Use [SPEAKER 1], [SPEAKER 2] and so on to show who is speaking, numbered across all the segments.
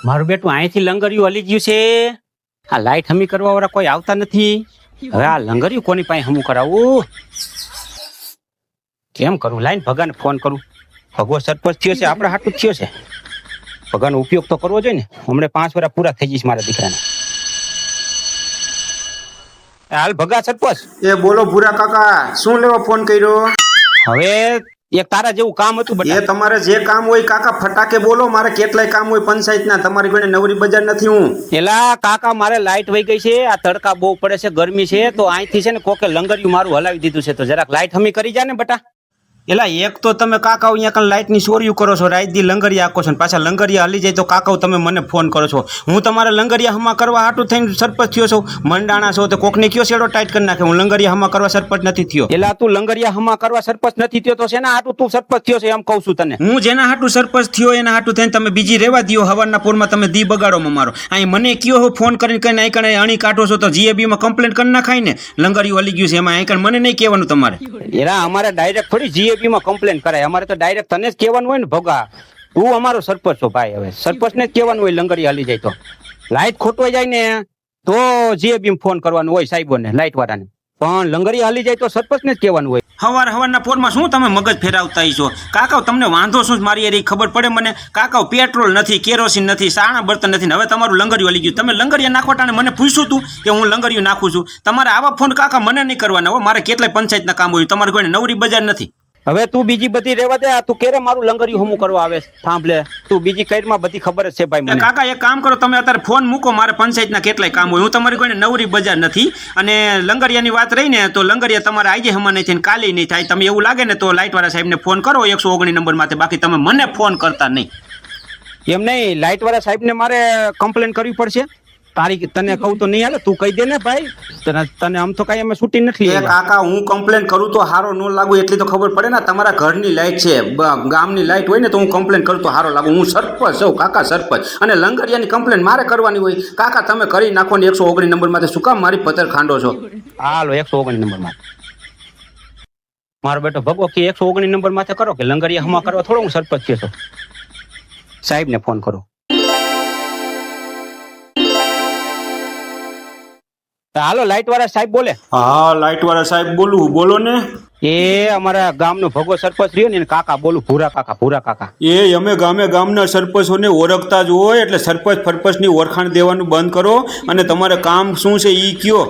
[SPEAKER 1] મારું બેટું અહીંથી લંગરિયું હલી ગયું છે. આ લાઈટ હમી કરવા વાળા કોઈ આવતા નથી. હવે આ લંગરિયું કોની પાસે હમું કરાવું? કેમ કરું? લાઈન ભગાને ફોન કરું. ભગવો સરપંચ થયો છે, આપણે હાટું થયો છે. ભગાનો ઉપયોગ તો કરવો જોઈએ ને. હમણાં 5 વર્ષ પૂરા થઈ જઈશ મારા દીકરાને. હાલ ભગા સરપંચ.
[SPEAKER 2] એ બોલો ભૂરા કાકા, શું લેવા ફોન કર્યો?
[SPEAKER 1] હવે એક તારા જેવું કામ હતું
[SPEAKER 2] એ તમારે જે કામ હોય કાકા ફટાકે બોલો. મારે કેટલાય કામ હોય પંચાયતના. તમારી જોડે નવરી બજાર નથી હું.
[SPEAKER 1] એલા કાકા, મારે લાઈટ વહી ગઈ છે. આ તડકા બહુ પડે છે, ગરમી છે, તો અહીંથી છે ને કોકે લંગરિયું મારું હલાવી દીધું છે. તો જરાક લાઈટ હમી કરી જાય ને બટા.
[SPEAKER 2] એલા એક તો તમે કાકાઓ અહીંયા કણ લાઇટની ચોરીઓ કરો છો, રાત દી લંગરિયા આખો છો ને પાછા લંગરિયા હલી જાય તો કાકાઓ તમે મને ફોન કરો છો. હું તમારા લંગરિયા હમા કરવા હાટું થઈને સરપંચ થયો છું. મંડાણા છો તો કોકને કયો શેડો ટાઈટ કરી નાખે. હું લંગરિયા હમા કરવા સરપંચ નથી થયો.
[SPEAKER 1] એલા તું લંગરિયા હમા કરવા સરપંચ નથી થયો તો શેના હાટું તું સરપંચ થયો છે એમ કહું છું તને.
[SPEAKER 2] હું જેના હાટું સરપંચ થયો એના હાટું થઈને તમે બીજી રેવા દો. હવારના પોરમાં તમે દી બગાડો મારો. અહીં મને કયો હો ફોન કરીને કઈ અહીં કણે અણી કાઢો છો તો GAB માં કમ્પ્લેન કરી નાખાય ને. લંગરિયું હલી ગયું છે એમાં અહીં કણ મને નહીં કહેવાનું તમારે.
[SPEAKER 1] એલા અમારે ડાયરેક્ટ થોડી GAB માં કમ્પ્લેન કરાય. અમારે તો ડાયરેક્ટ તને જ કહેવાનું હોય ને ભગા. તું અમારો સરપંચ છો ભાઈ. હવે સરપંચ ને જ કહેવાનું હોય લંગરિયા હલી જાય તો. લાઈટ ખોટવાઈ જાય ને તો GAB માં ફોન કરવાનું હોય સાહેબોને, લાઈટ વાળાને. પણ લંગરિયા હલી જાય તો સરપંચ ને જ કહેવાનું હોય.
[SPEAKER 2] હવારના પોરમાં શું તમે મગજ ફેરવતા છો કાકાઓ? તમને વાંધો શું મારી એરી ખબર પડે મને. કાકાઓ પેટ્રોલ નથી, કેરોસીન નથી, સાણા બર્તન નથી, હવે તમારું લંગરિયું હલી ગયું. તમે લંગરિયા નાખવાટાને મને પૂછ્યું તું કે હું લંગરિયું નાખું છું. તમારે આવા ફોન કાકા મને નહીં કરવાના હો. મારે કેટલાય પંચાયતના કામ હોય. તમારે કોઈને નવરી બજાર નથી.
[SPEAKER 1] હવે તું બીજી બધી રેવા દે. તું ક્યારે મારું લંગરિયું હમું કરવા આવે? સાંભળે તું બીજી કઈમાં બધી ખબર જ છે ભાઈ મને.
[SPEAKER 2] કાકા એક કામ કરો, તમે અત્યારે ફોન મૂકો. મારે પંચાયતના કેટલાય કામ હોય. હું તમારી કોઈને નવરી બજાર નથી. અને લંગરિયાની વાત રહી ને તો લંગરિયા તમારે આજે હમણાં નહીં થાય, કાલે નહીં થાય. તમે એવું લાગે ને તો લાઇટવાળા સાહેબને ફોન કરો 119 નંબર માંથી. બાકી તમે મને ફોન કરતા નહીં.
[SPEAKER 1] એમ નહીં, લાઇટવાળા સાહેબને મારે કમ્પ્લેન કરવી પડશે. તારી તને કહું તો નહીં હાલે. તું કહી દે ને ભાઈ. તને આમ તો કઈ અમે છૂટી નથી.
[SPEAKER 2] કાકા હું કમ્પ્લેન કરું તો હારો ન લાગુ એટલી તો ખબર પડે ને. તમારા ઘરની લાઈટ છે, ગામની લાઈટ હોય ને તો હું કમ્પ્લેન કરું તો હારો લાગુ. હું સરપંચ છું કાકા, સરપંચ. અને લંગરિયાની કમ્પ્લેન મારે કરવાની હોય. કાકા તમે કરી નાખો ને 119 નંબર માંથી. શું કામ મારી પથ્થર ખાંડો છો?
[SPEAKER 1] હાલો 119 નંબર માં. મારો બેટો ભગવો કે 119 નંબર માથે કરો કે લંગરિયા હમા કરવા થોડો હું સરપંચ છું. સાહેબ ને ફોન કરો. હાલો લાઈટ વાળા સાહેબ બોલે.
[SPEAKER 2] હા લાઈટ વાળા સાહેબ બોલું. બોલો ને.
[SPEAKER 1] એ અમારા ગામનો ભગવો સરપંચ રહ્યો ને કાકા બોલું. ભૂરા કાકા.
[SPEAKER 2] એ અમે ગામના સરપંચોને ઓળખતા જ હોય એટલે સરપંચ ફરપંચની ઓળખાણ દેવાનું બંધ કરો અને તમારે કામ શું છે ઈ કયો.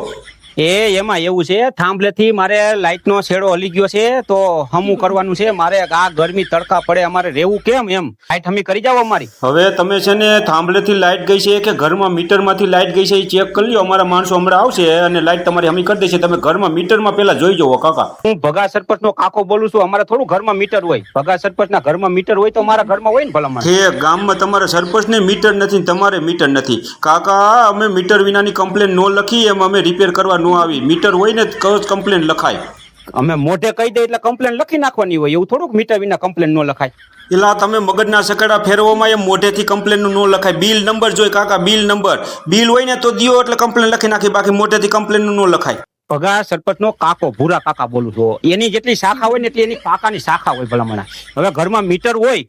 [SPEAKER 1] એમાં એવું છે, થાંભલેથી મારે લાઈટનો છેડો હલી ગયો છે તો હમું કરવાનું છે મારે. આ ગરમી તડકા પડે, અમારે રહેવું કેમ એમ. લાઈટ હમી કરી જાવ અમારી. હવે
[SPEAKER 2] તમે છે ને થાંભલેથી લાઈટ ગઈ છે કે ઘરમાં મીટરમાંથી લાઈટ ગઈ છે એ ચેક કરી લ્યો. અમારા માણસો હમણાં આવશે અને લાઈટ તમારી હમી કરી દેશે. તમે ઘરમાં મીટરમાં પેલા જોઈ જવો કાકા.
[SPEAKER 1] હું ભગા સરપંચનો કાકો બોલું છું. અમારે થોડું ઘરમાં મીટર હોય. ભગા સરપંચના ઘરમાં મીટર હોય તો મારા ઘરમાં હોય ને ભલામણ.
[SPEAKER 2] ગામમાં તમારા સરપંચને મીટર નથી, તમારે મીટર નથી કાકા. અમે મીટર વિનાની કમ્પ્લેન ન લખી એમ અમે રિપેર કરવા આવી. મીટર હોય ને તો કમ્પ્લેન લખાય.
[SPEAKER 1] અમે મોઢે કહી દે એટલે કમ્પ્લેન લખી નાખવાની હોય. એવું થોડુંક મીટર વિના કમ્પ્લેન ન લખાય.
[SPEAKER 2] એલા તમે મગજના સકડા ફેરવવામાં એમ મોઢેથી કમ્પ્લેન નું ન લખાય. બિલ નંબર જોઈ કાકા, બિલ નંબર. બિલ હોય ને તો દિયો એટલે કમ્પ્લેન લખી નાખી. બાકી મોઢેથી કમ્પ્લેન નું ન લખાય.
[SPEAKER 1] ભગા સરપંચનો કાકો ભૂરા કાકા બોલું છું. એની જેટલી શાખા હોય ને એટલી એની કાકાની શાખા હોય ભલામણ. હવે ઘરમાં મીટર હોય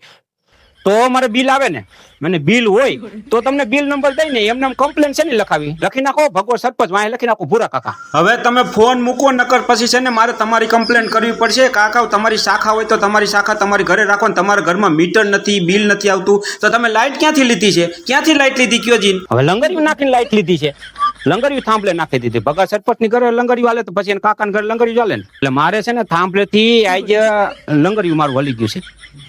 [SPEAKER 1] તો મારે બિલ આવે ને. મને બિલ હોય તો તમને બિલ નંબર દઈ ને એમને કમ્પ્લેન છે ને લખાવી. લખી નાખો ભગવો સરપંચ, વાંહે લખી નાખો ભૂરા કાકા.
[SPEAKER 2] હવે તમે ફોન મૂકો નકર પછી છે ને મારે તમારી કમ્પ્લેન કરવી પડશે. કાકા તમારી શાખા હોય તો તમારી શાખા તમારી ઘરે રાખો ને. તમારા ઘરમાં મીટર નથી, બિલ નથી આવતું તો તમે લાઈટ ક્યાંથી લીધી છે? ક્યાંથી લાઈટ લીધી કયો જીન?
[SPEAKER 1] હવે લંગરિયું નાખીને લાઈટ લીધી છે. લંગરિયું થાંભલે નાખી દીધી. ભગા સરપંચ ની ઘરે લંગરિયું હાલે તો પછી એને કાકા ઘરે લંગરિયું ચાલે ને. એટલે મારે છે ને થાંભલેથી આજે લંગરિયું મારું હલી ગયું છે.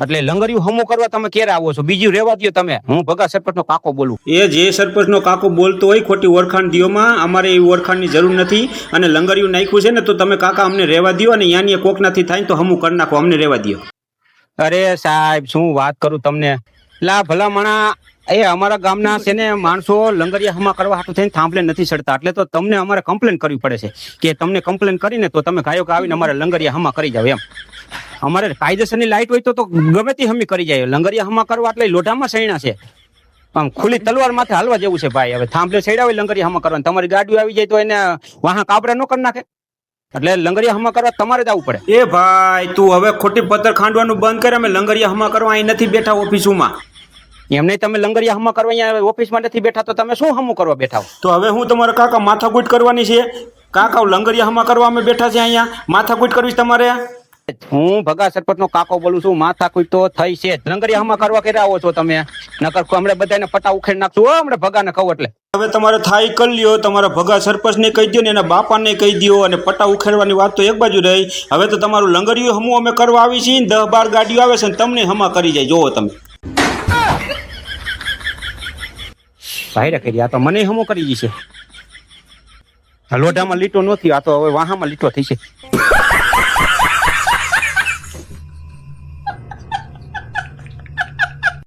[SPEAKER 1] એટલે લંગરિયું હમું કરવા તમે ક્યારે આવો છો? બીજું રેવા દો તમે. હું ભગા સરપંચનો કાકો બોલું.
[SPEAKER 2] એ જે સરપંચનો કાકો બોલતો હોય ખોટી ઓળખાણ દિયોમાં. અમારે એવી ઓળખાણની જરૂર નથી. અને લંગરિયું નાખ્યું છે ને તો તમે કાકા અમને રેવા દો. અને યાની કોકનાથી થાય તો હમું કરી નાખો. અમને રેવા દો.
[SPEAKER 1] અરે સાહેબ શું વાત કરું તમને. લા ભલામણા એ અમારા ગામના છે ને માણસો લંગરિયા હમા કરવા હાટું થઈને થાંભલે નથી ચડતા. એટલે તો તમને અમારે કમ્પ્લેન કરવી પડે છે કે તમને કમ્પ્લેન કરીને તો તમે ગાયો આવીને અમારે લંગરિયા હમા કરી જાવ એમ. અમારે કાયદેસરની લાઈટ હોય તો ગમે તે હમી કરી જાય. લંગરિયા હમા કરવા એટલે લોઢામાં સૈણા છે. આમ ખુલ્લી તલવાર માથે હાલવા જેવું છે ભાઈ. હવે થાંભલે ચડ્યા હોય લંગરિયા હમા કરવાનું. તમારી ગાડીઓ આવી જાય તો એને વાહા કાબરા ન કરી નાખે. એટલે લંગરિયા હમા કરવા તમારે જ આવવું પડે.
[SPEAKER 2] એ ભાઈ તું હવે ખોટી પથ્થર ખાંડવાનું બંધ કરે. અમે લંગરિયા હમા કરવા અહીં નથી બેઠા ઓફિસોમાં.
[SPEAKER 1] એમને તમે લંગરિયા હમા કરવા અહીંયા ઓફિસમાં નથી બેઠા તો તમે શું હમું કરવા બેઠા હો?
[SPEAKER 2] તો હવે હું તમારે કાકા માથાકૂટ કરવાની છે? કાકા લંગરિયા હમા કરવા અમે બેઠા છે અહીંયા, માથાકૂટ કરવી છે તમારે?
[SPEAKER 1] હું ભગા સરપંચ નો કાકો બોલું છું. માથાકૂટ તો થઈ છે જ. લંગરિયા હમા કરવા કર્યા આવો છો તમે? નકર હમણાં બધાને પટા ઉખેડ નાખશું હો, હમણાં ભગાને કહું એટલે.
[SPEAKER 2] હવે તમારે થાય કરી લ્યો, તમારા ભગા સરપંચને કહી દો ને એના બાપાને કહી દો, અને પટ્ટા ઉખેડવાની વાત તો એક બાજુ રહી. હવે તો તમારું લંગરિયું હમું અમે કરવા આવી છીએ, 10-12 ગાડીઓ આવે છે ને તમને હમા કરી જાય. જોવો તમે
[SPEAKER 1] ભાઈરે કરી, આ તો મને હમું કરી જશે. લોઢામાં લીટો નથી, આ તો હવે વાહામાં લીટો થઈ છે.